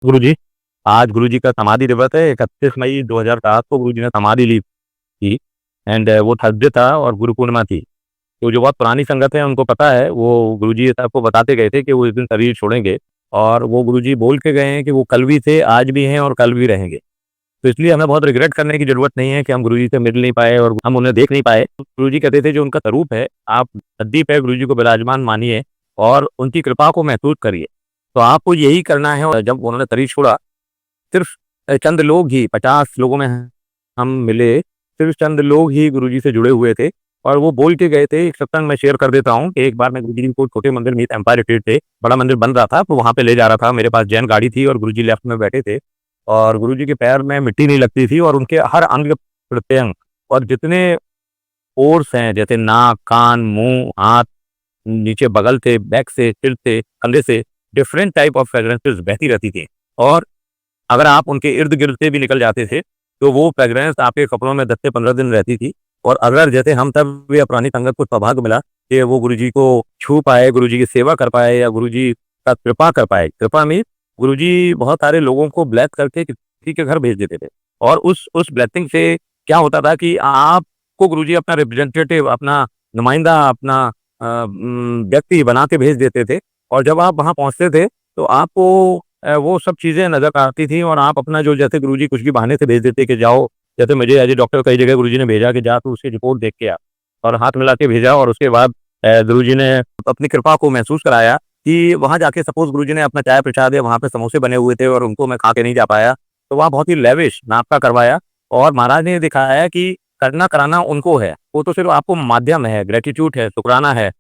गुरु जी, आज गुरु जी का समाधि दिवस है। 31 मई 2007 को गुरु जी ने समाधि ली थी। एंड वो थर्सडे था और गुरु पूर्णिमा थी। तो जो बहुत पुरानी संगत है उनको पता है, वो गुरु जी सबको बताते गए थे कि वो इस दिन शरीर छोड़ेंगे। और वो गुरु जी बोल के गए हैं कि वो कल भी थे, आज भी हैं और कल भी रहेंगे। तो इसलिए हमें बहुत रिग्रेट करने की ज़रूरत नहीं है कि हम गुरु जी से मिल नहीं पाए और हम उन्हें देख नहीं पाए। गुरु जी कहते थे जो उनका स्वरूप है, आप गद्दी पे गुरु जी को विराजमान मानिए और उनकी कृपा को महसूस करिए। तो आपको यही करना है। और जब उन्होंने शरीर छोड़ा, सिर्फ चंद लोग ही, 50 लोगों में हम मिले, सिर्फ चंद लोग ही गुरु जी से जुड़े हुए थे। और वो बोल के गए थे, एक सत्संग मैं शेयर कर देता हूँ कि एक बार मैं गुरु जी को छोटे मंदिर में, एम्पायर स्टेट थे, बड़ा मंदिर बन रहा था, तो वहाँ पे ले जा रहा था। मेरे पास जैन गाड़ी थी और गुरु जी लेफ्ट में बैठे थे और गुरु जी के पैर में मिट्टी नहीं लगती थी और उनके हर अंग प्रत्यंग और जितने पोर्स हैं, जैसे नाक, कान, मुँह, हाथ, नीचे बगल से, बैक से, सिर से, कंधे से, डिफरेंट टाइप ऑफ फ्रेग्रेंसेस बहती रहती थी। और अगर आप उनके इर्द-गिर्द से भी निकल जाते थे, तो वो फ्रेग्रेंस आपके कपड़ों में 10 से 15 दिन रहती थी। और अगर जैसे हम तब भी पुरानी संगत को सौभाग्य मिला कि वो गुरुजी को छू पाए, गुरुजी की सेवा कर पाए या गुरुजी का कृपा कर पाए। कृपा मीन्स गुरुजी बहुत सारे लोगों को ब्लेस करके किसी के घर भेज देते थे। और उस ब्लेसिंग से क्या होता था कि आपको गुरुजी अपना रिप्रेजेंटेटिव, अपना नुमाइंदा, अपना व्यक्ति बना के भेज देते थे। और जब आप वहाँ पहुँचते थे, तो आपको वो सब चीज़ें नज़र आती थी और आप अपना जो, जैसे गुरुजी कुछ भी बहाने से भेज देते कि जाओ, जैसे मुझे एज़ ए डॉक्टर कई जगह गुरुजी ने भेजा कि जा तू उसकी रिपोर्ट देख के आ, और हाथ मिला के भेजा। और उसके बाद गुरुजी ने अपनी कृपा को महसूस कराया कि वहाँ जाके सपोज़ गुरुजी ने अपना चाय प्रसाद या वहाँ पे समोसे बने हुए थे और उनको मैं खा के नहीं जा पाया, तो वहाँ बहुत ही लेविश नाश्ता करवाया। और महाराज ने दिखाया कि करना कराना उनको है, वो तो सिर्फ़ आपको माध्यम है, ग्रैटिट्यूड है, शुकराना है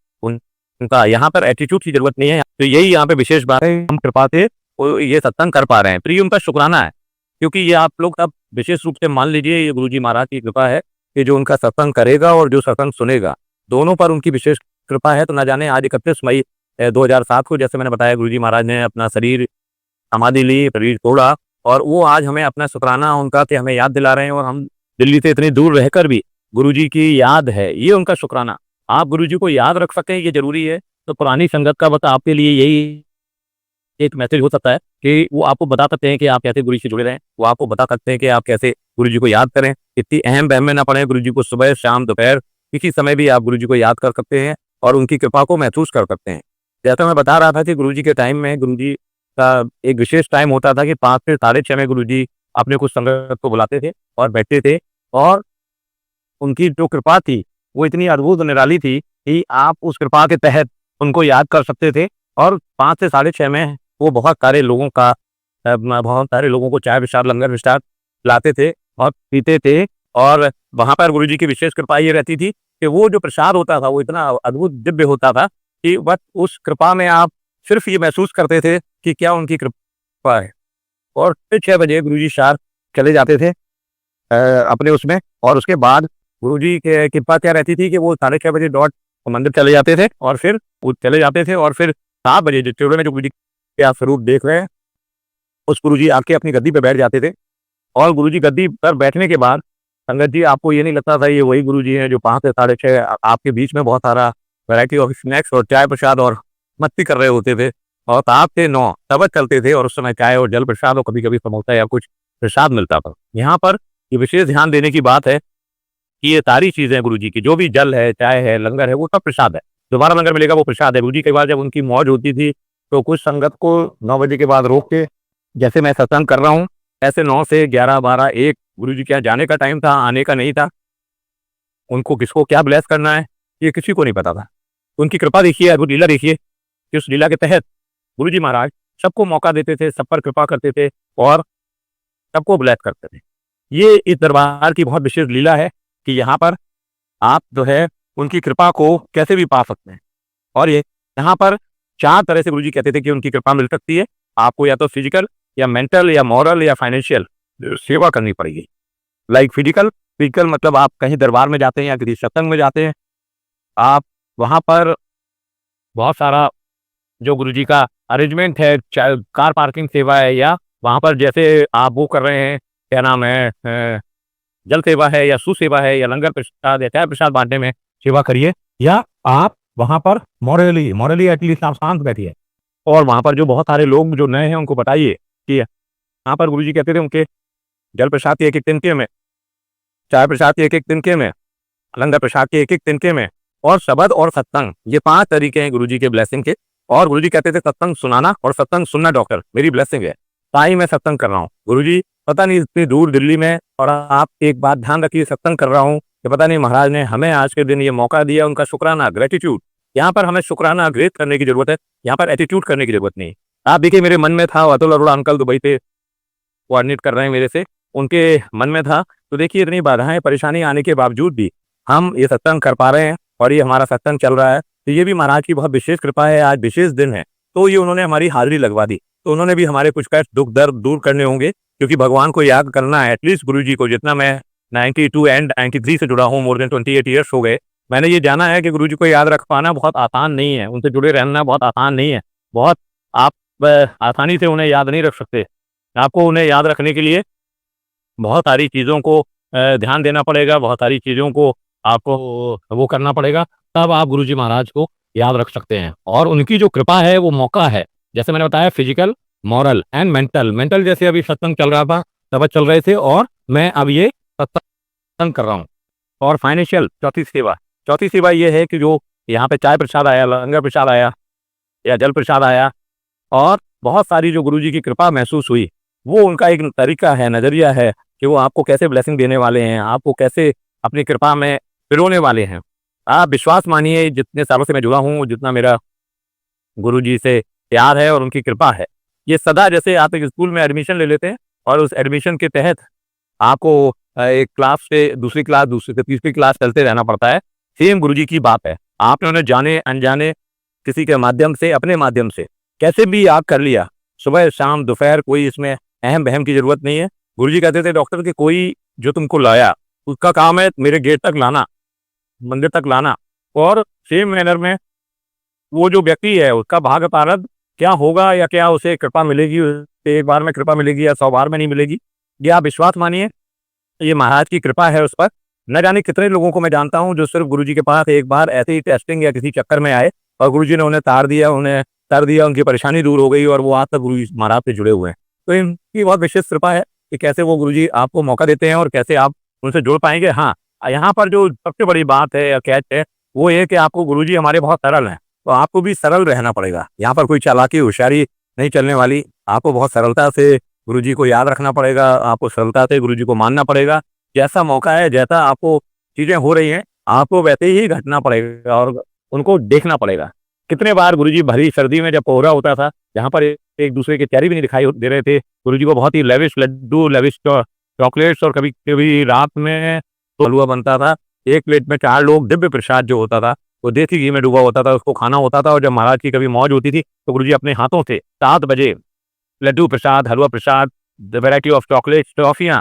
उनका। यहाँ पर एटीट्यूड की ज़रूरत नहीं है। तो यही यहाँ पे विशेष बात है, हम कृपा से वो ये सत्संग कर पा रहे हैं, तो ये उनका शुकराना है। क्योंकि ये आप लोग अब विशेष रूप से मान लीजिए, ये गुरुजी महाराज की कृपा है कि जो उनका सत्संग करेगा और जो सत्संग सुनेगा, दोनों पर उनकी विशेष कृपा है। तो ना जाने आज 31 मई 2007 को, जैसे मैंने बताया, गुरुजी महाराज ने अपना शरीर समाधि ली, शरीर छोड़ा, और वो आज हमें अपना शुकराना उनका कि हमें याद दिला रहे हैं। और हम दिल्ली से इतनी दूर रहकर भी गुरुजी की याद है, ये उनका शुकराना। आप गुरुजी को याद रख सकें, ये ज़रूरी है। तो पुरानी संगत का बस आपके लिए यही एक मैसेज हो सकता है कि वो आपको बता सकते हैं कि आप कैसे गुरु जी से जुड़े रहें। वो आपको बता सकते हैं कि आप कैसे गुरु जी को याद करें। इतनी अहम वहम में ना पड़े, गुरु जी को सुबह, शाम, दोपहर किसी समय भी आप गुरु जी को याद कर सकते हैं और उनकी कृपा को महसूस कर सकते हैं। जैसा मैं बता रहा था कि गुरु जी के टाइम में, गुरु जी का एक विशेष टाइम होता था कि 5 से साढ़े 6 में गुरु जी अपने कुछ संगत को बुलाते थे और बैठते थे। और उनकी जो कृपा थी, वो इतनी अद्भुत और निराली थी कि आप उस कृपा के तहत उनको याद कर सकते थे। और 5 से साढ़े 6 में वो बहुत सारे लोगों का बहुत सारे लोगों को चाय प्रसाद, लंगर प्रसाद पिलाते थे और पीते थे। और वहाँ पर गुरुजी की विशेष कृपा ये रहती थी कि वो जो प्रसाद होता था, वो इतना अद्भुत दिव्य होता था कि बस उस कृपा में आप सिर्फ़ ये महसूस करते थे कि क्या उनकी कृपा है। और फिर 6 बजे गुरुजी शार्प चले जाते थे अपने उसमें। और उसके बाद गुरुजी के कृपा क्या रहती थी कि वो साढ़े 6 बजे डॉट मंदिर चले जाते थे और फिर वो चले जाते थे। और फिर 7 बजे जो चिड़वे में जो गुरुजी के आप स्वरूप देख रहे हैं, उस गुरुजी आके अपनी गद्दी पे बैठ जाते थे। और गुरुजी गद्दी पर बैठने के बाद संगत जी, आपको ये नहीं लगता था ये वही गुरुजी हैं जो 5 से साढ़े 6 आपके बीच में बहुत सारा वैरायटी ऑफ स्नैक्स और चाय प्रसाद और मस्ती कर रहे होते थे। और 7 से 9 शबद चलते थे और उस समय चाय और जल प्रसाद और कभी-कभी समोसा या कुछ प्रसाद मिलता था। यहाँ पर ये विशेष ध्यान देने की बात है कि ये सारी चीज़ें गुरुजी की, जो भी जल है, चाय है, लंगर है, वो सब प्रसाद है। दोबारा लंगर मिलेगा वो प्रसाद है। गुरुजी कई बार जब उनकी मौज होती थी, तो कुछ संगत को 9 बजे के बाद रोक के, जैसे मैं सत्संग कर रहा हूँ, ऐसे 9 से 11, 12, 1 गुरुजी के यहाँ जाने का टाइम था, आने का नहीं था। उनको किसको क्या ब्लेस करना है, ये किसी को नहीं पता था। उनकी कृपा देखिए, अद्भुत लीला देखिए कि उस लीला के तहत गुरुजी महाराज सबको मौका देते थे, सब पर कृपा करते थे और सबको ब्लेस करते थे। ये इस दरबार की बहुत विशेष लीला है कि यहाँ पर आप जो है उनकी कृपा को कैसे भी पा सकते हैं। और ये यहाँ पर 4 तरह से गुरुजी कहते थे कि उनकी कृपा मिल सकती है। आपको या तो फिजिकल या मेंटल या मॉरल या फाइनेंशियल सेवा करनी पड़ेगी। लाइक फिजिकल फिजिकल मतलब आप कहीं दरबार में जाते हैं या किसी सत्संग में जाते हैं, आप वहाँ पर बहुत सारा जो गुरुजी का अरेंजमेंट है, चाहे कार पार्किंग सेवा है या वहाँ पर जैसे आप वो कर रहे हैं, क्या नाम है, जल सेवा है या सुसेवा है या लंगर प्रसाद या चाय प्रसाद बाँटने में सेवा करिए। या आप वहाँ पर मॉरली मॉरली एटलीस्ट आप शांत बैठिए और वहाँ पर जो बहुत सारे लोग जो नए हैं उनको बताइए किया। यहाँ पर गुरुजी कहते थे उनके जल प्रसाद के एक-एक तिनके में, चाय प्रसाद के एक-एक तिनके में, लंगर प्रसाद के एक-एक तिनके में और शबद और सत्संग, ये 5 तरीके हैं गुरुजी के ब्लेसिंग के। और गुरुजी कहते थे सत्संग सुनाना और सत्संग सुनना डॉक्टर मेरी ब्लेसिंग है, ताई मैं सत्संग कर रहा हूँ। गुरुजी पता नहीं इतनी दूर दिल्ली में, और आप एक बात ध्यान रखिए, सत्संग कर रहा हूँ कि पता नहीं महाराज ने हमें आज के दिन ये मौका दिया, उनका शुक्राना, ग्रेटिट्यूड। यहाँ पर हमें शुक्राना ग्रेट करने की जरूरत है, यहाँ पर एटीट्यूड करने की जरूरत नहीं। आप देखिए मेरे मन में था, अतुल अरोड़ा अंकल दुबई पे कोऑर्डिनेट कर रहे हैं मेरे से, उनके मन में था। तो देखिए इतनी बाधाएं परेशानी आने के बावजूद भी हम ये सत्संग कर पा रहे हैं और ये हमारा सत्संग चल रहा है, तो ये भी महाराज की बहुत विशेष कृपा है। आज विशेष दिन है, तो ये उन्होंने हमारी हाजिरी लगवा दी, तो उन्होंने भी हमारे कुछ कष्ट दुख दर्द दूर करने होंगे, क्योंकि भगवान को याद करना है। एटलीस्ट गुरुजी को, जितना मैं 92 एंड 93 से जुड़ा हूँ, मोर देन 28 ईयर्स हो गए, मैंने ये जाना है कि गुरुजी को याद रख पाना बहुत आसान नहीं है, उनसे जुड़े रहना बहुत आसान नहीं है। बहुत आप आसानी से उन्हें याद नहीं रख सकते। आपको उन्हें याद रखने के लिए बहुत सारी चीज़ों को ध्यान देना पड़ेगा, बहुत सारी चीज़ों को आपको वो करना पड़ेगा, तब आप गुरुजी महाराज को याद रख सकते हैं। और उनकी जो कृपा है वो मौका है, जैसे मैंने बताया physical, moral and mental. Mental जैसे अभी सत्संग चल रहा था, तब चल रहे थे, और मैं अब ये सत्संग कर रहा हूँ। और फाइनेंशियल चौथी सेवा ये है कि जो यहाँ पे चाय प्रसाद आया, लंगर प्रसाद आया या जल प्रसाद आया, और बहुत सारी जो गुरुजी की कृपा महसूस हुई, वो उनका एक तरीका है, नज़रिया है कि वो आपको कैसे ब्लेसिंग देने वाले हैं, आपको कैसे अपनी कृपा में पिरोने वाले हैं। आप विश्वास मानिए, जितने सालों से मैं जुड़ा हूँ, जितना मेरा गुरुजी से प्यार है और उनकी कृपा है, ये सदा, जैसे आप एक स्कूल में एडमिशन ले लेते हैं और उस एडमिशन के तहत आपको एक क्लास से दूसरी क्लास, दूसरी से तीसरी क्लास चलते रहना पड़ता है, सेम गुरुजी की बात है। आपने उन्हें जाने अनजाने किसी के माध्यम से, अपने माध्यम से कैसे भी याद कर लिया, सुबह शाम दोपहर, कोई इसमें अहम बहम की जरूरत नहीं है। गुरुजी कहते थे डॉक्टर कि कोई जो तुमको लाया, उसका काम है मेरे गेट तक लाना, मंदिर तक लाना, और सेम मैनर में वो जो व्यक्ति है उसका भाग्य प्रारब्ध क्या होगा, या क्या उसे कृपा मिलेगी, एक बार में कृपा मिलेगी या 100 बार में नहीं मिलेगी, ये आप विश्वास मानिए, ये महाराज की कृपा है उस पर। न जाने कितने लोगों को मैं जानता हूँ जो सिर्फ गुरुजी के पास एक बार ऐसे ही टेस्टिंग या किसी चक्कर में आए और गुरुजी ने उन्हें तार दिया, उन्हें तर दिया, उनकी परेशानी दूर हो गई और वो आज तक गुरुजी महाराज से जुड़े हुए हैं। तो इनकी बहुत विशेष कृपा है कि कैसे वो गुरुजी आपको मौका देते हैं और कैसे आप उनसे जुड़ पाएंगे। हाँ, यहाँ पर जो सबसे बड़ी बात है या कैच है, वो ये कि आपको गुरुजी हमारे बहुत सरल हैं, तो आपको भी सरल रहना पड़ेगा। यहाँ पर कोई चालाकी होशियारी नहीं चलने वाली, आपको बहुत सरलता से गुरुजी को याद रखना पड़ेगा, आपको सरलता से गुरुजी को मानना पड़ेगा। जैसा मौका है, जैसा आपको चीज़ें हो रही हैं, आपको वैसे ही घटना पड़ेगा और उनको देखना पड़ेगा। कितने बार गुरुजी भरी सर्दी में जब कोहरा होता था, जहाँ पर एक दूसरे के चेहरे भी नहीं दिखाई दे रहे थे, गुरुजी को बहुत ही लेविश लड्डू, लेविश चॉकलेट्स, और कभी कभी रात में तो हलवा बनता था, एक प्लेट में 4 लोग, दिव्य प्रसाद जो होता था वो देसी घी में डूबा होता था, उसको खाना होता था। और जब महाराज की कभी मौज होती थी तो गुरुजी अपने हाथों से 7 बजे लड्डू प्रसाद, हलवा प्रसाद, द वैरायटी ऑफ चॉकलेट्स, टॉफियाँ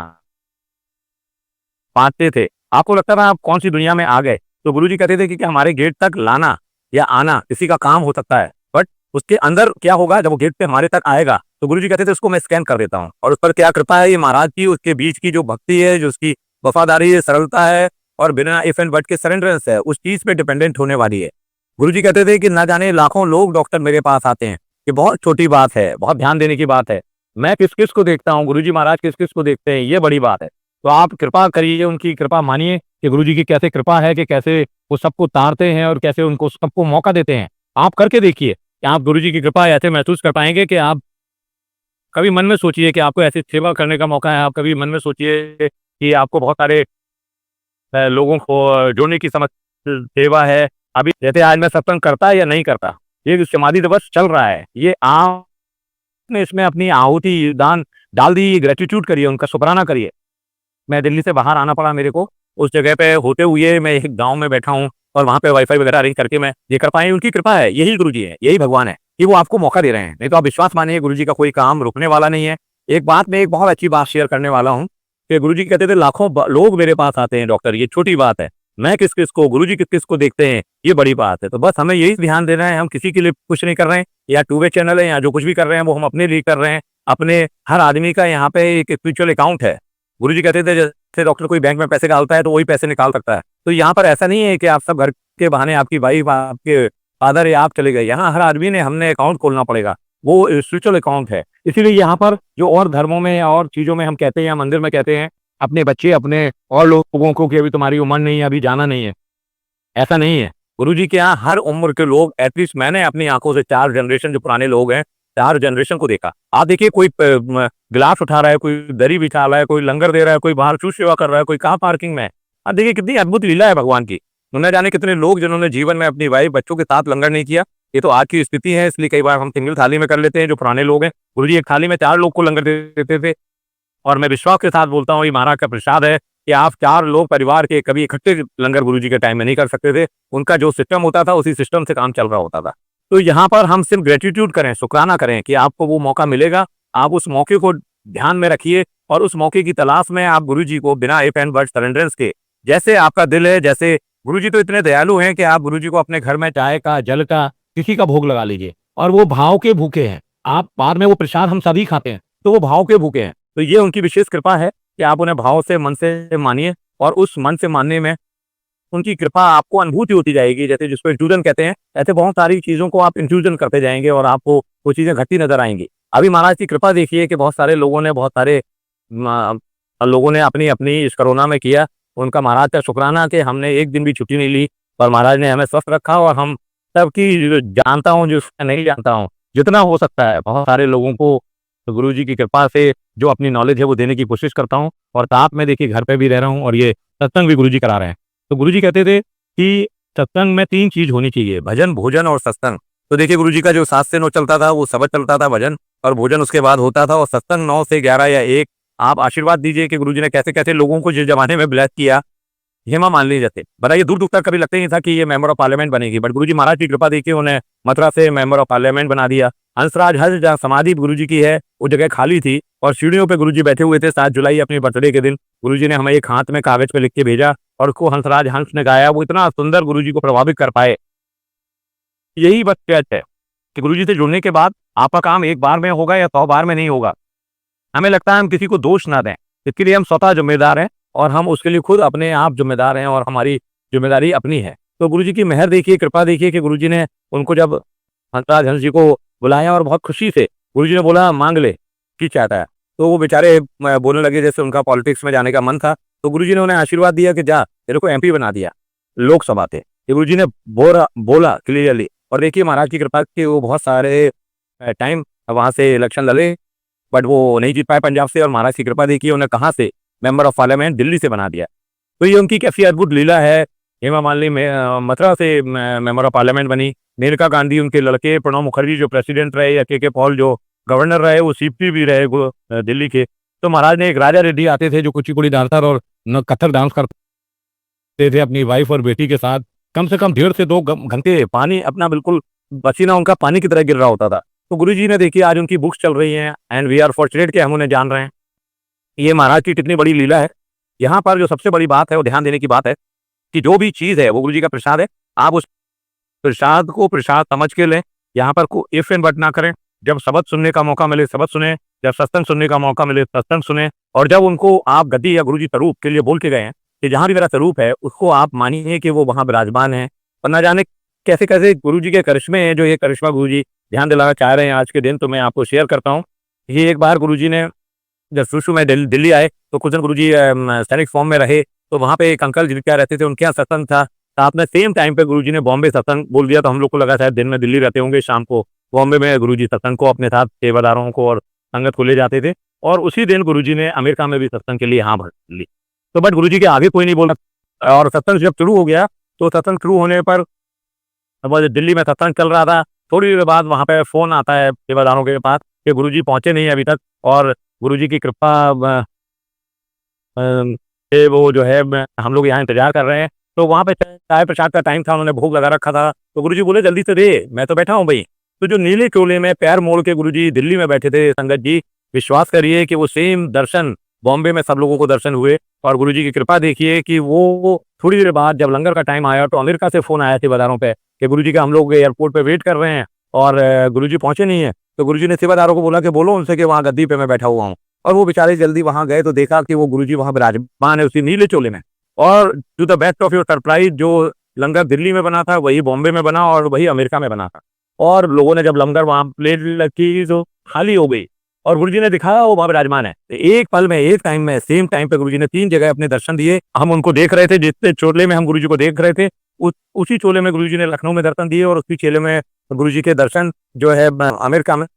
बांटते थे। आपको लगता था आप कौन सी दुनिया में आ गए। तो गुरुजी कहते थे कि हमारे गेट तक लाना या आना किसी का काम हो सकता है, बट उसके अंदर क्या होगा जब वो गेट पे हमारे तक आएगा, तो गुरुजी कहते थे उसको मैं स्कैन कर देता हूँ। और उस पर क्या कृपा है ये महाराज की, उसके बीच की जो भक्ति है, जो उसकी वफादारी है, सरलता है, और बिना इफ एंड बट के सरेंडरेंस है, उस चीज पे डिपेंडेंट होने वाली है। गुरुजी कहते थे कि ना जाने लाखों लोग डॉक्टर मेरे पास आते हैं, ये बहुत छोटी बात है, बहुत ध्यान देने की बात है। मैं किस किस को देखता हूँ, गुरुजी महाराज किस किस को देखते हैं, ये बड़ी बात है। तो आप कृपा करिए, उनकी कृपा मानिए कि गुरुजी की कैसे कृपा है कि कैसे वो सबको तारते हैं और कैसे उनको सबको मौका देते हैं। आप करके देखिए कि आप गुरुजी की कृपा ऐसे महसूस कर पाएंगे कि आप कभी मन में सोचिए कि आपको ऐसी सेवा करने का मौका है, आप कभी मन में सोचिए कि आपको बहुत सारे लोगों को जोड़ने की समझ सेवा है। अभी जैसे आज मैं सत्संग करता या नहीं करता, ये जो समाधि दिवस चल रहा है, ये आपने इसमें अपनी आहुति दान डाल दी, ग्रेटिट्यूड करिए, उनका शुक्राना करिए। मैं दिल्ली से बाहर आना पड़ा मेरे को, उस जगह पे होते हुए मैं एक गांव में बैठा हूँ और वहाँ पे वाईफाई वगैरह अरेंज करके मैं ये कर पाई, उनकी कृपा है। यही गुरुजी है, यही भगवान है कि वो आपको मौका दे रहे हैं। नहीं तो आप विश्वास मानिए गुरुजी का कोई काम रुकने वाला नहीं है। एक बात मैं एक बहुत अच्छी बात शेयर करने वाला हूँ कि गुरुजी कहते थे लाखों लोग मेरे पास आते हैं डॉक्टर, ये छोटी बात है। मैं किस किस को, गुरुजी किस किस को देखते हैं, ये बड़ी बात है। तो बस हमें यही ध्यान देना है, हम किसी के लिए कुछ नहीं कर रहे हैं, या 2 वे चैनल है, या जो कुछ भी कर रहे हैं वो हम अपने लिए कर रहे हैं। अपने हर आदमी का यहाँ पे एक स्पिरिचुअल अकाउंट है। गुरुजी कहते थे जैसे डॉक्टर कोई बैंक में पैसे डालता है तो वही पैसे निकाल सकता है। तो यहाँ पर ऐसा नहीं है कि आप सब घर के बहाने, आपकी वाइफ, आपके फादर या आप चले गए। यहाँ हर आदमी ने, हमने अकाउंट खोलना पड़ेगा। वो स्पिरिचुअल अकाउंट है। इसीलिए यहाँ पर जो और धर्मों में या और चीज़ों में हम कहते हैं या मंदिर में कहते हैं, अपने बच्चे अपने और लोगों को कि अभी तुम्हारी उम्र नहीं है, अभी जाना नहीं है, ऐसा नहीं है। गुरुजी के यहाँ हर उम्र के लोग, एटलीस्ट मैंने अपनी आँखों से 4 जनरेशन जो पुराने लोग हैं, 4 जनरेशन को देखा। आप देखिए कोई गिलास उठा रहा है, कोई दरी बिछा रहा है, कोई लंगर दे रहा है, कोई बाहर शू सेवा कर रहा है, कोई कहाँ पार्किंग में है। आप देखिए कितनी अद्भुत लीला है भगवान की। न जाने कितने लोग जिन्होंने जीवन में अपनी वाइफ, बच्चों के साथ लंगर नहीं किया। ये तो आज की स्थिति है, इसलिए कई बार हम सिंगल थाली में कर लेते हैं जो पुराने लोग हैं। गुरुजी एक थाली में 4 लोग को लंगर दे देते थे। और मैं विश्वास के साथ बोलता हूँ, ये महाराज का प्रसाद है कि आप 4 लोग परिवार के कभी इकट्ठे लंगर गुरुजी के टाइम में नहीं कर सकते थे। उनका जो सिस्टम होता था, उसी सिस्टम से काम चल रहा होता था। तो यहाँ पर हम सिर्फ ग्रेटिट्यूड करें, शुक्राना करें कि आपको वो मौका मिलेगा। आप उस मौके को ध्यान में रखिए और उस मौके की तलाश में आप गुरुजी को बिना इफ एंड बट सरेंडरेंस के, जैसे आपका दिल है, जैसे गुरुजी तो इतने दयालु हैं कि आप गुरुजी को अपने घर में चाय का, जल का, किसी का भोग लगा लीजिए और वो भाव के भूखे हैं। आप बाद में वो प्रसाद हम सभी खाते हैं, तो वो भाव के भूखे हैं। तो ये उनकी विशेष कृपा है कि आप उन्हें भाव से, मन से मानिए और उस मन से मानने में उनकी कृपा आपको अनुभूति होती जाएगी। जैसे जिसको इंफ्यूजन कहते हैं, ऐसे बहुत सारी चीज़ों को आप इंफ्यूजन करते जाएँगे और आपको वो चीज़ें घटती नज़र आएँगी। अभी महाराज की कृपा देखिए कि बहुत सारे लोगों ने, बहुत सारे लोगों ने अपनी इस कोरोना में किया। उनका महाराज का शुक्राना कि हमने एक दिन भी छुट्टी नहीं ली और महाराज ने हमें स्वस्थ रखा। और हम सबकी जो जानता हूँ, जो नहीं जानता हूँ, जितना हो सकता है बहुत सारे लोगों को तो गुरुजी की कृपा से जो अपनी नॉलेज है वो देने की कोशिश करता हूँ। और साथ में देखिए घर पे भी रह रहा हूँ और ये सत्संग भी गुरुजी करा रहे हैं। तो गुरुजी कहते थे कि सत्संग में 3 चीज़ होनी चाहिए, भजन, भोजन और सत्संग। तो देखिए गुरुजी का जो 7 से 9 चलता था, वो सबद चलता था, भजन और भोजन उसके बाद होता था, और सत्संग 9 से 11 या 1। आप आशीर्वाद दीजिए कि गुरुजी ने कैसे-कैसे लोगों को जिस ज़माने में ब्लेस किया। हेमा मालिनी जैसे, बताइए दूर-दूर तक कभी लगता ही नहीं था कि ये मेंबर ऑफ पार्लियामेंट बनेगी, बट गुरुजी महाराज की कृपा देखिए उन्हें मथुरा से मेंबर ऑफ पार्लियामेंट बना दिया। हंसराज हंस, जहाँ समाधि गुरुजी की है, वो जगह खाली थी और सीढ़ियों पे गुरुजी बैठे हुए थे। 7 जुलाई अपने बर्थडे के दिन गुरुजी ने हमें एक हाथ में कागज पे लिख के भेजा और उसको हंसराज हंस ने गाया। वो इतना सुंदर गुरुजी को प्रभावित कर पाए। यही बस सच है कि गुरुजी से जुड़ने के बाद आपका काम एक बार में होगा या 100 बार में नहीं होगा। हमें लगता है हम किसी को दोष ना दें, इसके लिए हम स्वतः जिम्मेदार हैं और हम उसके लिए खुद अपने आप जिम्मेदार हैं और हमारी जिम्मेदारी अपनी है। तो गुरुजी की मेहर देखिए, कृपा देखिए कि गुरुजी ने उनको जब हंसराज हंस जी को बुलाया और बहुत खुशी से गुरुजी ने बोला, मांग ले की चाहता है। तो वो बेचारे बोलने लगे जैसे उनका पॉलिटिक्स में जाने का मन था। तो गुरुजी ने उन्हें आशीर्वाद दिया कि जा, तेरे को एमपी बना दिया लोकसभा से। ये गुरुजी ने बोला क्लियरली। और देखिए महाराज की कृपा कि वो बहुत सारे टाइम वहाँ से इलेक्शन लड़े, बट वो नहीं जीत पाए पंजाब से। और महाराज की कृपा देखिए उन्हें कहाँ से, मेंबर ऑफ पार्लियामेंट दिल्ली से बना दिया। तो ये उनकी कैसी अद्भुत लीला है। हेमा मालिनी में मथुरा से मेंबर ऑफ पार्लियामेंट बनी। मेनका गांधी उनके लड़के, प्रणब मुखर्जी जो प्रेसिडेंट रहे, या के पॉल जो गवर्नर रहे, वो सीपी भी रहे दिल्ली के। तो महाराज ने एक राजा रेड्डी आते थे जो कुचिपुड़ी डांसर और कथक डांस करते थे अपनी वाइफ और बेटी के साथ। कम से कम 1.5 से 2 घंटे पानी अपना बिल्कुल पसीना उनका पानी की तरह गिर रहा होता था। तो गुरुजी ने देखिए आज उनकी बुक्स चल रही हैं एंड वी आर फॉर्चुनेट कि हम उन्हें जान रहे हैं। ये महाराज की कितनी बड़ी लीला है। यहाँ पर जो सबसे बड़ी बात है वो ध्यान देने की बात है कि जो भी चीज़ है वो गुरुजी का प्रसाद है। आप उस प्रसाद को प्रसाद समझ के लें। यहाँ पर को इफ एंड बट ना करें। जब शब्द सुनने का मौका मिले शब्द सुने, जब सत्संग सुनने का मौका मिले सत्संग सुने, और जब उनको आप गद्दी या गुरुजी स्वरूप के लिए बोल के गए हैं कि जहाँ भी मेरा स्वरूप है उसको आप मानिए कि वो वहाँ विराजमान है। और न जाने कैसे कैसे गुरुजी के करिश्मे हैं जो ये करिश्मा गुरुजी ध्यान दिलाना चाह रहे हैं आज के दिन। तो मैं आपको शेयर करता हूँ। ये एक बार गुरुजी ने जब शुरू में दिल्ली आए तो कुछ दिन गुरुजी सैनिक फॉर्म में रहे। तो वहाँ पे एक अंकल जी क्या रहते थे, उनके यहाँ सत्संग था। साथ में सेम टाइम पे गुरुजी ने बॉम्बे सत्संग बोल दिया। तो हम लोग को लगा शायद दिन में दिल्ली रहते होंगे, शाम को बॉम्बे में गुरुजी सत्संग को अपने साथ सेवादारों को और संगत को ले जाते थे। और उसी दिन गुरुजी ने अमेरिका में भी सत्संग के लिए यहाँ भर ली। तो बट गुरुजी के आगे कोई नहीं बोला। और सत्संग जब शुरू हो गया तो सत्संग शुरू होने पर दिल्ली में सत्संग चल रहा था। थोड़ी देर बाद वहाँ पे फ़ोन आता है सेवादारों के पास कि गुरुजी पहुँचे नहीं अभी तक, और गुरुजी की कृपा से वो जो है हम लोग यहाँ इंतजार कर रहे हैं। तो वहाँ पे चाय प्रसाद का टाइम था, उन्होंने भोग लगा रखा था। तो गुरुजी बोले जल्दी से दे, मैं तो बैठा हूँ भाई। तो जो नीले चोले में पैर मोड़ के गुरुजी दिल्ली में बैठे थे, संगत जी विश्वास करिए कि वो सेम दर्शन बॉम्बे में सब लोगों को दर्शन हुए। और गुरुजी की कृपा देखिए कि वो थोड़ी देर बाद जब लंगर का टाइम आया तो अमेरिका से फ़ोन आया सेवादारों पे कि गुरुजी का हम लोग एयरपोर्ट पे वेट कर रहे हैं और गुरुजी पहुँचे नहीं है। तो गुरुजी ने सेवादारों को बोला कि बोलो उनसे कि वहाँ गद्दी पे मैं बैठा हुआ हूँ। और वो बेचारे जल्दी वहाँ गए तो देखा कि वो गुरुजी वहाँ विराजमान है उसी नीले चोले में। और to the best of your surprise जो लंगर दिल्ली में बना था वही बॉम्बे में बना और वही अमेरिका में बना था। और लोगों ने जब लंगर वहाँ प्लेट रखी तो खाली हो गई और गुरुजी ने दिखाया वो वहाँ विराजमान है। तो एक पल में, एक टाइम में, सेम टाइम पे गुरुजी ने 3 जगह अपने दर्शन दिए। हम उनको देख रहे थे, जितने चोले में हम गुरुजी को देख रहे थे, उसी चोले में गुरुजी ने लखनऊ में दर्शन दिए और उसी चोले में गुरुजी के दर्शन जो है अमेरिका में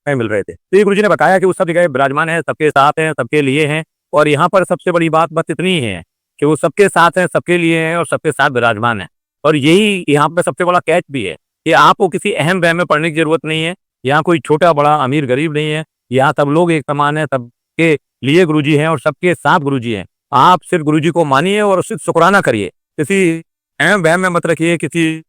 मिल रहे थे। तो ये गुरुजी ने बताया कि वो सब जगह विराजमान है, सबके साथ हैं, सबके लिए हैं और यहाँ पर सबसे बड़ी बात बस इतनी ही है कि वो सबके साथ हैं, सबके लिए हैं और सबके साथ विराजमान है। और यही यहाँ पे सबसे बड़ा कैच भी है कि आपको किसी अहम वहम में पड़ने की जरूरत नहीं है। यहाँ कोई छोटा बड़ा अमीर गरीब नहीं है, यहाँ सब लोग एक समान है, सबके लिए गुरुजी हैं और सबके साथ गुरुजी हैं। आप सिर्फ गुरुजी को मानिए और सिर्फ शुक्राना करिए, किसी अहम वहम में मत रखिए, किसी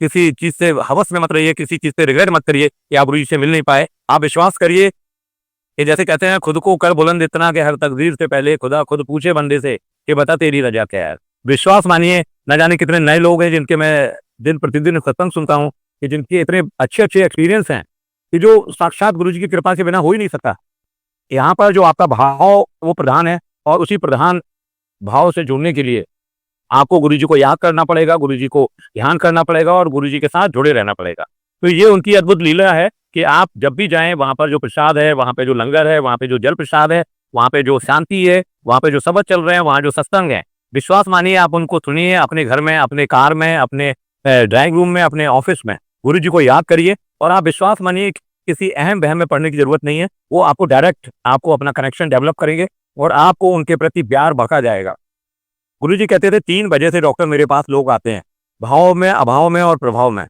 किसी चीज से हवस में मत रहिए, किसी चीज से रिग्रेट मत करिए कि आप गुरुजी से मिल नहीं पाए। आप विश्वास करिए कि जैसे कहते हैं, खुद को कर बुलंद इतना कि हर तकदीर से पहले खुदा खुद पूछे बंदे से कि बता तेरी रजा क्या है। विश्वास मानिए, न जाने कितने नए लोग हैं जिनके मैं दिन प्रतिदिन सत्संग सुनता हूँ कि जिनके इतने अच्छे अच्छे एक्सपीरियंस हैं कि जो साक्षात गुरुजी की कृपा के बिना हो ही नहीं सकता। यहाँ पर जो आपका भाव वो प्रधान है और उसी प्रधान भाव से जुड़ने के लिए आपको गुरुजी को याद करना पड़ेगा, गुरुजी को ध्यान करना पड़ेगा और गुरुजी के साथ जुड़े रहना पड़ेगा। तो ये उनकी अद्भुत लीला है कि आप जब भी जाएं, वहाँ पर जो प्रसाद है, वहाँ पे जो लंगर है, वहाँ पे जो जल प्रसाद है, वहाँ पे जो शांति है, वहाँ पे जो शब्द चल रहे हैं, वहाँ जो सत्संग है, विश्वास मानिए आप उनको सुनिए, अपने घर में, अपने कार में, अपने ड्राइंग रूम में, अपने ऑफिस में गुरुजी को याद करिए और आप विश्वास मानिए किसी अहम वहम में पड़ने की जरूरत नहीं है। वो आपको डायरेक्ट आपको अपना कनेक्शन डेवलप करेंगे और आपको उनके प्रति प्यार बका जाएगा। गुरुजी कहते थे 3 बजे से डॉक्टर मेरे पास लोग आते हैं, भाव में, अभाव में और प्रभाव में।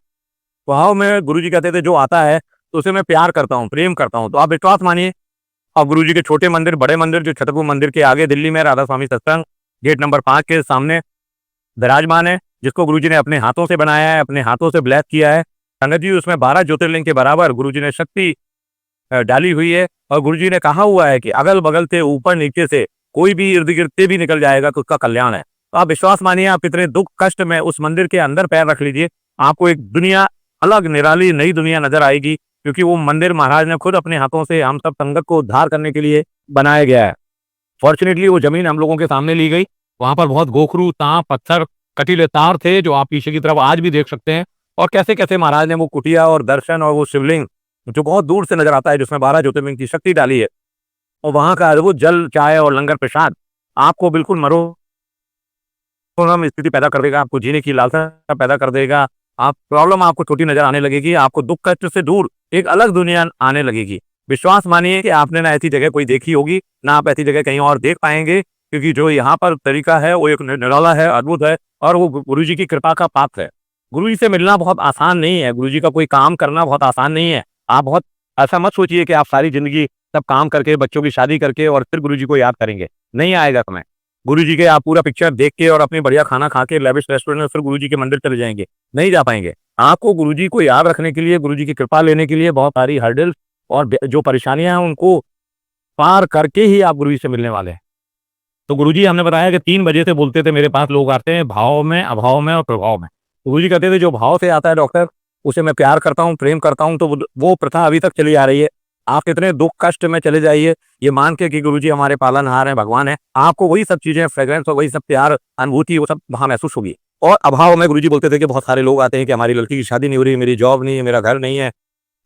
भाव में गुरुजी कहते थे जो आता है तो उसे मैं प्यार करता हूँ, प्रेम करता हूँ। तो आप विश्वास मानिए, अब गुरुजी के छोटे मंदिर, बड़े मंदिर, जो छतरपुर मंदिर के आगे दिल्ली में राधा स्वामी सत्संग गेट नंबर 5 के सामने विराजमान है, जिसको गुरुजी ने अपने हाथों से बनाया है, अपने हाथों से ब्लेस किया है। संगत जी, उसमें 12 ज्योतिर्लिंग के बराबर गुरुजी ने शक्ति डाली हुई है और गुरुजी ने कहा हुआ है कि अगल बगल से, ऊपर नीचे से कोई भी इर्द गिर्द से भी निकल जाएगा तो उसका कल्याण है। तो आप विश्वास मानिए, आप इतने दुख कष्ट में उस मंदिर के अंदर पैर रख लीजिए, आपको एक दुनिया, अलग निराली नई दुनिया नजर आएगी, क्योंकि वो मंदिर महाराज ने खुद अपने हाथों से हम सब संगत को उद्धार करने के लिए बनाया गया है। फॉर्चुनेटली वो जमीन हम लोगों के सामने ली गई। वहां पर बहुत गोखरू, तांप, पत्थर, कटीले तार थे जो आप पीछे की तरफ आज भी देख सकते हैं और कैसे कैसे महाराज ने वो कुटिया और दर्शन और वो शिवलिंग जो बहुत दूर से नजर आता है, जिसमें 12 ज्योतिर्लिंग की शक्ति डाली है, और वहां का अद्भुत जल, चाय और लंगर प्रसाद आपको बिल्कुल मनोरम स्थिति पैदा कर देगा, आपको जीने की लालसा पैदा कर देगा। आप प्रॉब्लम आपको छोटी नजर आने लगेगी, आपको दुख कष्ट से दूर एक अलग दुनिया आने लगेगी। विश्वास मानिए कि आपने ना ऐसी जगह कोई देखी होगी, ना आप ऐसी जगह कहीं और देख पाएंगे, क्योंकि जो यहाँ पर तरीका है वो एक निराला है, अद्भुत है और वो गुरुजी की कृपा का पात्र है। गुरुजी से मिलना बहुत आसान नहीं है, गुरुजी का कोई काम करना बहुत आसान नहीं है। आप बहुत ऐसा मत सोचिए कि आप सारी जिंदगी सब काम करके, बच्चों की शादी करके और फिर गुरुजी को याद करेंगे, नहीं आएगा समय। गुरुजी के आप पूरा पिक्चर देख के और अपनी बढ़िया खाना खा के लेविश रेस्टोरेंट में फिर गुरुजी के मंदिर चले जाएंगे, नहीं जा पाएंगे। आपको गुरुजी को याद रखने के लिए, गुरुजी की कृपा लेने के लिए बहुत सारी हर्डल्स और जो परेशानियां हैं उनको पार करके ही आप गुरुजी से मिलने वाले हैं। तो गुरुजी हमने बताया कि 3 बजे से बोलते थे मेरे पास लोग आते हैं, भाव में, अभाव में और प्रभाव में। गुरुजी कहते थे जो भाव से आता है डॉक्टर, उसे मैं प्यार करता हूँ, प्रेम करता हूँ। तो वो प्रथा अभी तक चली आ रही है। आप कितने दुख कष्ट में चले जाइए, ये मान के कि गुरुजी हमारे पालनहार हैं, भगवान है, आपको वही सब चीजें, फ्रेग्रेंस और वही सब प्यार, अनुभूति, वो सब वहां महसूस होगी। और अभाव में गुरुजी बोलते थे कि बहुत सारे लोग आते हैं कि हमारी लड़की की शादी नहीं हो रही, मेरी जॉब नहीं है, मेरा घर नहीं है,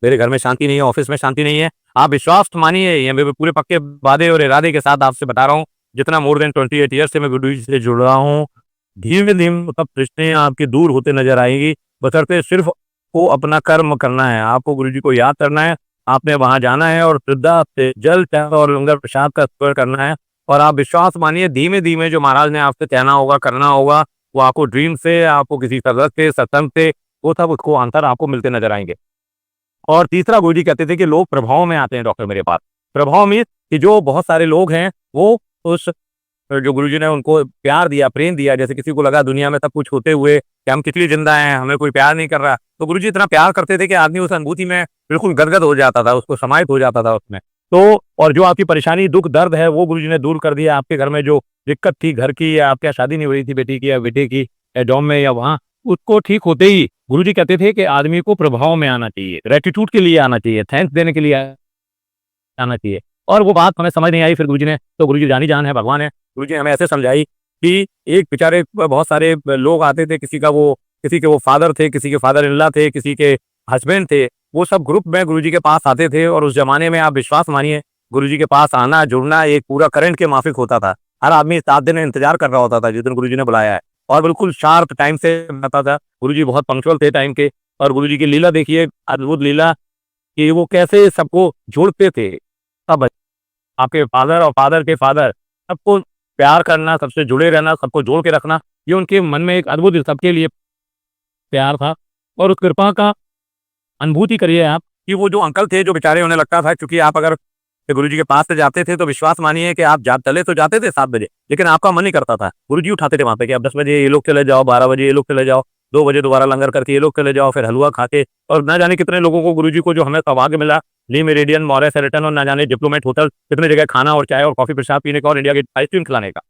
मेरे घर में शांति नहीं है, ऑफिस में शांति नहीं है। आप विश्वास मानिए, ये मैं पूरे पक्के वादे और इरादे के साथ आपसे बता रहा हूँ, जितना मोर देन 28 ईयर से मैं गुरुजी से जुड़ रहा हूँ, धीमे धीमे सब रिश्ते आपके दूर होते नजर आएंगी, बशर्ते सिर्फ को अपना कर्म करना है। आपको गुरुजी को याद करना है, आपने वहां जाना है और श्रद्धा से जल, चाय और लंगर प्रसाद का स्मरण करना है। और आप विश्वास मानिए, धीमे धीमे जो महाराज ने आपसे कहना होगा, करना होगा, वो आपको ड्रीम से, आपको किसी सदस्य से, सत्संग से, वो सब उसको आंसर आपको मिलते नजर आएंगे। और तीसरा गुरुजी कहते थे कि लोग प्रभाव में आते हैं डॉक्टर मेरे पास। प्रभाव में कि जो बहुत सारे लोग हैं वो उस जो गुरुजी ने उनको प्यार दिया, प्रेम दिया, जैसे किसी को लगा दुनिया में सब कुछ होते हुए कि हम कितनी जिंदा हैं, हमें कोई प्यार नहीं कर रहा, तो गुरुजी इतना प्यार करते थे कि आदमी उस अनुभूति में बिल्कुल गदगद हो जाता था, उसको समाहित हो जाता था उसमें। तो और जो आपकी परेशानी, दुख, दर्द है, वो गुरुजी ने दूर कर दिया। आपके घर में जो दिक्कत थी घर की, या आपके शादी नहीं हो रही थी बेटी की या बेटे की, या जॉब में या वहाँ, उसको ठीक होते ही गुरुजी कहते थे कि आदमी को प्रभाव में आना चाहिए, ग्रेटिट्यूड के लिए आना चाहिए, थैंक्स देने के लिए आना चाहिए। और वो बात हमें समझ नहीं आई। फिर गुरुजी ने, तो गुरुजी जानी जान है, भगवान है, गुरुजी ने हमें ऐसे समझाई कि एक बेचारे बहुत सारे लोग आते थे, किसी के वो फादर थे, किसी के फादर इन लॉ थे, किसी के हस्बैंड थे, वो सब ग्रुप में गुरुजी के पास आते थे और उस ज़माने में आप विश्वास मानिए, गुरुजी के पास आना, जुड़ना एक पूरा करंट के माफ़िक होता था। हर आदमी 7 दिन इंतज़ार कर रहा होता था जिस दिन गुरुजी ने बुलाया है और बिल्कुल शार्प टाइम से आता था। गुरुजी बहुत पंक्चुअल थे टाइम के और गुरुजी की लीला देखिए, अद्भुत लीला कि वो कैसे सबको जोड़ते थे। सब आपके फादर और फादर के फादर, सबको प्यार करना, सबसे जुड़े रहना, सबको जोड़ के रखना, ये उनके मन में एक अद्भुत सबके लिए प्यार था और उस कृपा का अनुभूति करिए आप कि वो जो अंकल थे, जो बेचारे उन्हें लगता था क्योंकि आप अगर गुरुजी के पास से जाते थे तो विश्वास मानिए कि आप जा चले तो जाते थे 7 बजे, लेकिन आपका मन नहीं करता था। गुरुजी उठाते थे वहाँ पे कि अब 10 बजे ये लोग चले जाओ, 12 बजे ये लोग चले जाओ, 2 बजे दोबारा लंगर करके ये लोग चले जाओ, फिर हलवा खा के और ना जाने कितने लोगों को गुरुजी को जो हमें सौभाग्य मिला, ली मेरिडियन, मॉरिस शेरेटन और ना जाने डिप्लोमेट होटल, कितने जगह खाना और चाय और कॉफ़ी प्रसाद पीने का और इंडिया गेट आइसक्रीम खिलाने का।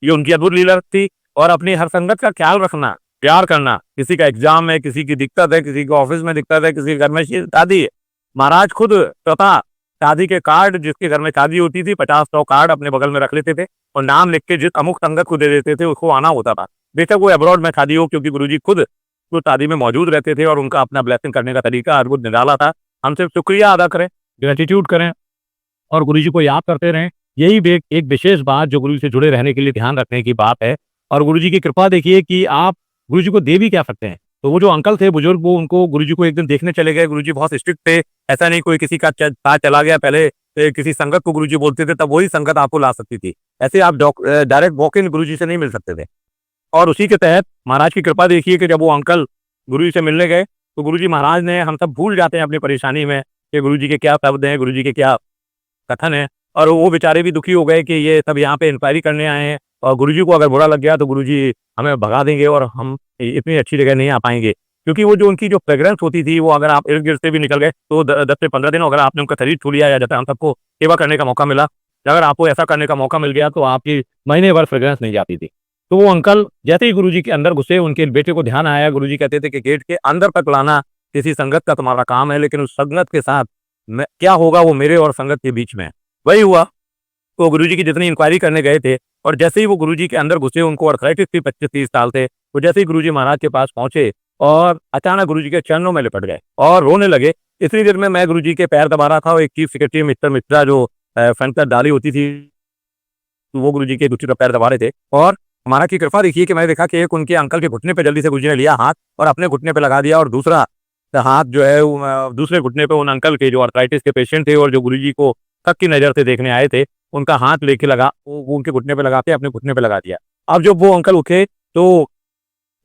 ये उनकी अद्भुत लीला थी और अपनी हर संगत का ख्याल रखना, प्यार करना। किसी का एग्ज़ाम है, किसी की दिक्कत है, किसी को ऑफ़िस में दिक्कत है, किसी के घर में शादी है। महाराज खुद स्वतः शादी के कार्ड, जिसके घर में शादी होती थी, 50-100 कार्ड अपने बगल में रख लेते थे और नाम लिख के जिस अमुक संगत को दे देते थे, उसको आना होता था। बेशक वो अब्रॉड में शादी हो, क्योंकि गुरुजी खुद उस शादी में मौजूद रहते थे और उनका अपना ब्लेसिंग करने का तरीका अद्भुत निराला था। हम सिर्फ शुक्रिया अदा करें, ग्रैटिट्यूड करें और गुरुजी को याद करते रहें। यही एक विशेष बात जो गुरु से जुड़े रहने के लिए ध्यान रखने की बात है। और गुरुजी की कृपा देखिए कि आप गुरुजी को दे भी क्या सकते हैं। तो वो जो अंकल थे बुजुर्ग, वो उनको गुरुजी को एक दिन देखने चले गए। गुरुजी बहुत स्ट्रिक्ट थे, ऐसा नहीं कोई किसी का साथ चला गया पहले किसी संगत को गुरुजी बोलते थे, तब वही संगत आपको ला सकती थी। ऐसे आप डायरेक्ट वॉक इन गुरुजी से नहीं मिल सकते थे। और उसी के तहत महाराज की कृपा देखिए कि जब वो अंकल गुरुजी से मिलने गए, तो गुरुजी महाराज ने, हम सब भूल जाते हैं अपनी परेशानी में कि गुरुजी के क्या शब्द हैं, गुरुजी के क्या कथन है और वो बेचारे भी दुखी हो गए कि ये सब यहाँ पे इंक्वायरी करने आए हैं और गुरुजी को अगर बुरा लग गया तो गुरुजी हमें भगा देंगे और हम इतनी अच्छी जगह नहीं आ पाएंगे। क्योंकि वो जो उनकी जो फ्रेग्रेंस होती थी, वो अगर आप इर्द गिर्द से भी निकल गए तो 10 से 15 दिन अगर आपने उनका शरीर छू लिया, या जैसे हम सबको सेवा करने का मौका मिला, अगर आपको ऐसा करने का मौका मिल गया तो आपकी महीने भर फ्रेग्रेंस नहीं जाती थी। तो वो अंकल जैसे ही गुरुजी के अंदर घुसे, उनके बेटे को ध्यान आया। गुरुजी कहते थे कि गेट के अंदर तक लाना किसी संगत का तुम्हारा काम है, लेकिन उस संगत के साथ क्या होगा वो मेरे और संगत के बीच में है। वही हुआ। तो गुरुजी की जितनी इंक्वायरी करने गए थे और जैसे ही वो गुरुजी के अंदर घुसे, उनको अर्थराइटिस थी, 25-30 साल थे। तो जैसे ही गुरुजी महाराज के पास पहुंचे और अचानक गुरुजी के चरणों में लिपट गए और रोने लगे। इतनी देर में मैं गुरुजी के पैर दबा रहा था और एक चीफ सेक्रेटरी मिस्टर मिश्रा जो फ्रंट पर डाली होती थी, तो वो गुरुजी के दूसरी तरफ पैर दबा रहे थे। और महाराज की कृपा देखिए कि मैंने देखा कि एक उनके अंकल के घुटने पे जल्दी से गुरुजी ने लिया हाथ और अपने घुटने पे लगा दिया और दूसरा हाथ जो है दूसरे घुटने पे उन अंकल के जो आर्थराइटिस के पेशेंट थे और जो गुरुजी को शक की नज़र से देखने आए थे, उनका हाथ लेके लगा, वो उनके घुटने पे लगा के अपने घुटने पे लगा दिया। अब जब वो अंकल उठे तो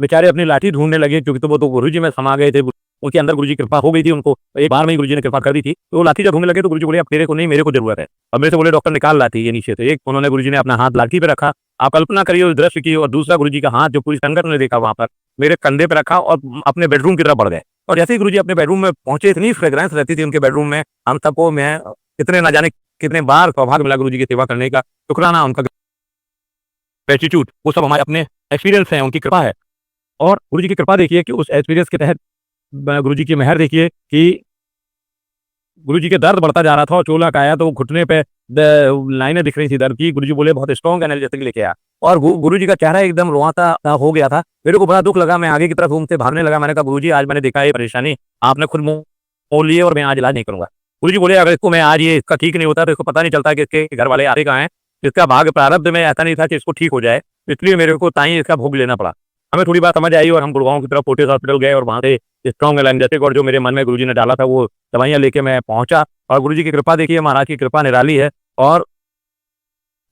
बेचारे अपनी लाठी ढूंढने लगे, क्योंकि तो वो तो गुरुजी में समा गए थे। उनके अंदर गुरुजी की कृपा हो गई थी, उनको एक बार में ही गुरुजी ने कृपा कर दी थी। तो वो लाठी जब ढूंढने लगे तो गुरुजी बोले अब तेरे को नहीं, मेरे को जरूरत है। अब मेरे से बोले डॉक्टर निकाल लाठी ये नीचे। तो एक उन्होंने गुरुजी ने अपना हाथ लाठी पे रखा, आप कल्पना करिए उस दृश्य की, और दूसरा गुरुजी का हाथ जो पूरी संगत ने देखा वहां पर मेरे कंधे पे रखा और अपने बेडरूम की तरफ बढ़ गए। और जैसे ही गुरुजी अपने बेडरूम में पहुंचे, इतनी फ्रेग्रेंस रहती थी उनके बेडरूम में, हम सबको मैं कितने ना जाने कितने बार सौभाग्य मिला गुरुजी की सेवा करने का, शुक्राना उनका, ग्रेटिट्यूड, वो सब हमारे अपने एक्सपीरियंस हैं, उनकी कृपा है। और गुरुजी की कृपा देखिए कि उस एक्सपीरियंस के तहत गुरुजी की मेहर देखिए कि गुरुजी के दर्द बढ़ता जा रहा था और चोलक आया तो वो घुटने पे लाइनें दिख रही थी दर्द की। गुरुजी बोले बहुत स्ट्रॉन्ग एनर्जेटिक लेके आ, और गुरुजी का चेहरा एकदम रोआता हो गया था। मेरे को बड़ा दुख लगा, मैं आगे की तरफ घूमते भागने लगा। मैंने कहा गुरुजी आज मैंने देखा ये परेशानी, आपने खुद मोल लिए और मैं आज इलाज नहीं करूंगा। गुरुजी बोले अगर इसको मैं आज ये इसका ठीक नहीं होता तो इसको पता नहीं चलता कि इसके घर वाले आते कहाँ हैं। इसका भाग्य प्रारब्ध में ऐसा नहीं था कि इसको ठीक हो जाए, इसलिए मेरे को ताई इसका भोग लेना पड़ा। हमें थोड़ी बात समझ आई और हम गुड़गांव की तरफ फोर्टिस हॉस्पिटल गए और वहाँ से स्ट्रॉन्ग एनर्जेटिक और जो मेरे मन में गुरुजी ने डाला था वो दवाइयाँ लेके मैं पहुंचा। और गुरुजी की कृपा देखिए, महाराज की कृपा निराली है। और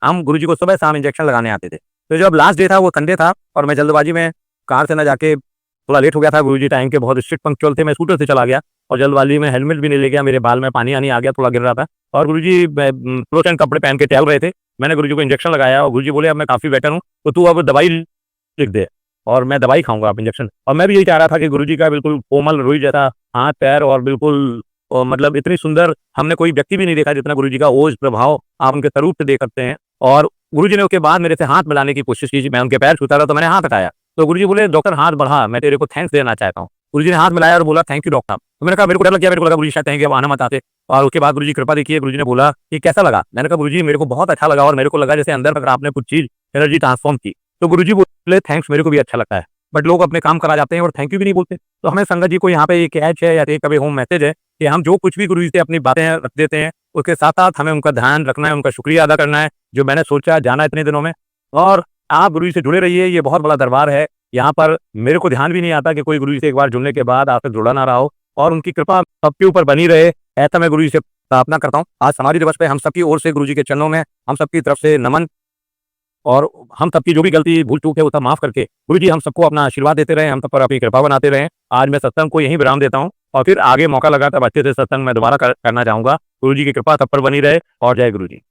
हम गुरुजी को सुबह शाम इंजेक्शन लगाने आते थे। तो जब लास्ट डे था वो संडे था और मैं जल्दबाजी में कार से न जाके थोड़ा लेट हो गया था। गुरुजी टाइम के बहुत स्ट्रिक्ट पंक्चुअल थे। मैं स्कूटर से चला गया और जल्दबाजी में हेलमेट भी नहीं ले गया, मेरे बाल में पानी आनी आ गया, थोड़ा गिर रहा था। और गुरुजी क्लोथ एंड कपड़े पहन के टहल रहे थे। मैंने गुरुजी को इंजेक्शन लगाया और गुरुजी बोले अब मैं काफी बेटर हूँ तो तू अब दवाई लिख दे और मैं दवाई खाऊंगा आप इंजेक्शन। और मैं भी यही चाह रहा था कि गुरुजी का बिल्कुल कोमल रुई जैसा हाथ पैर और बिल्कुल मतलब इतनी सुंदर हमने कोई व्यक्ति भी नहीं देखा जितना गुरुजी का ओज प्रभाव आप उनके स्वरूप से देख सकते हैं। और गुरुजी ने उसके बाद मेरे से हाथ मिलाने की कोशिश की, मैं उनके पैर छूता रहा तो मैंने हाथ हटाया। तो गुरुजी बोले डॉक्टर हाथ बढ़ा, मैं तेरे को थैंक्स देना चाहता हूँ। गुरुजी ने हाथ मिलाया और बोला थैंक यू डॉक्टर। तो मैंने कहा मेरे को डर लग गया, मेरे को लगा गुरुजी शायद कहेंगे अब आना मत आते। और उसके बाद गुरुजी कृपा देखिए, गुरुजी ने बोला कि कैसा लगा। मैंने कहा गुरुजी मेरे को बहुत अच्छा लगा और मेरे को लगा जैसे अंदर तक आपने कुछ चीज एनर्जी ट्रांसफॉर्म की। तो गुरुजी बोले थैंक्स, मेरे को भी अच्छा लगता है। बट लोग अपने काम करा जाते हैं और थैंक यू भी नहीं बोलते। तो हमें संगत जी को यहाँ पे ये कैच है या टेक अवे होम मैसेज है कि हम जो कुछ भी गुरु जी से अपनी बातें रख देते हैं, उसके साथ-साथ हमें उनका ध्यान रखना है, उनका शुक्रिया अदा करना है, जो मैंने सोचा, जाना इतने दिनों में। और आप गुरु जी से जुड़े रहिए, ये बहुत बड़ा दरबार है। यहाँ पर मेरे को ध्यान भी नहीं आता कि कोई गुरु जी से एक बार जुड़ने के बाद आपसे जुड़ा ना रहा हो, और उनकी कृपा सबके ऊपर बनी रहे, ऐसा मैं गुरु जी से प्रार्थना करता हूँ। आज समाधि दिवस पे हम सबकी ओर से गुरु जी के चरणों में हम सबकी तरफ से नमन, और हम सबकी जो भी गलती भूल-चूक है वो सब माफ़ करके गुरु जी हम सबको अपना आशीर्वाद देते रहें, हम सब पर अपनी कृपा बनाते रहें। आज मैं सत्संग को यहीं विराम देता हूँ, और फिर आगे मौका लगा तब अच्छे से सत्संग मैं दोबारा करना चाहूँगा। गुरु जी की कृपा सब पर बनी रहे, और जय गुरु जी।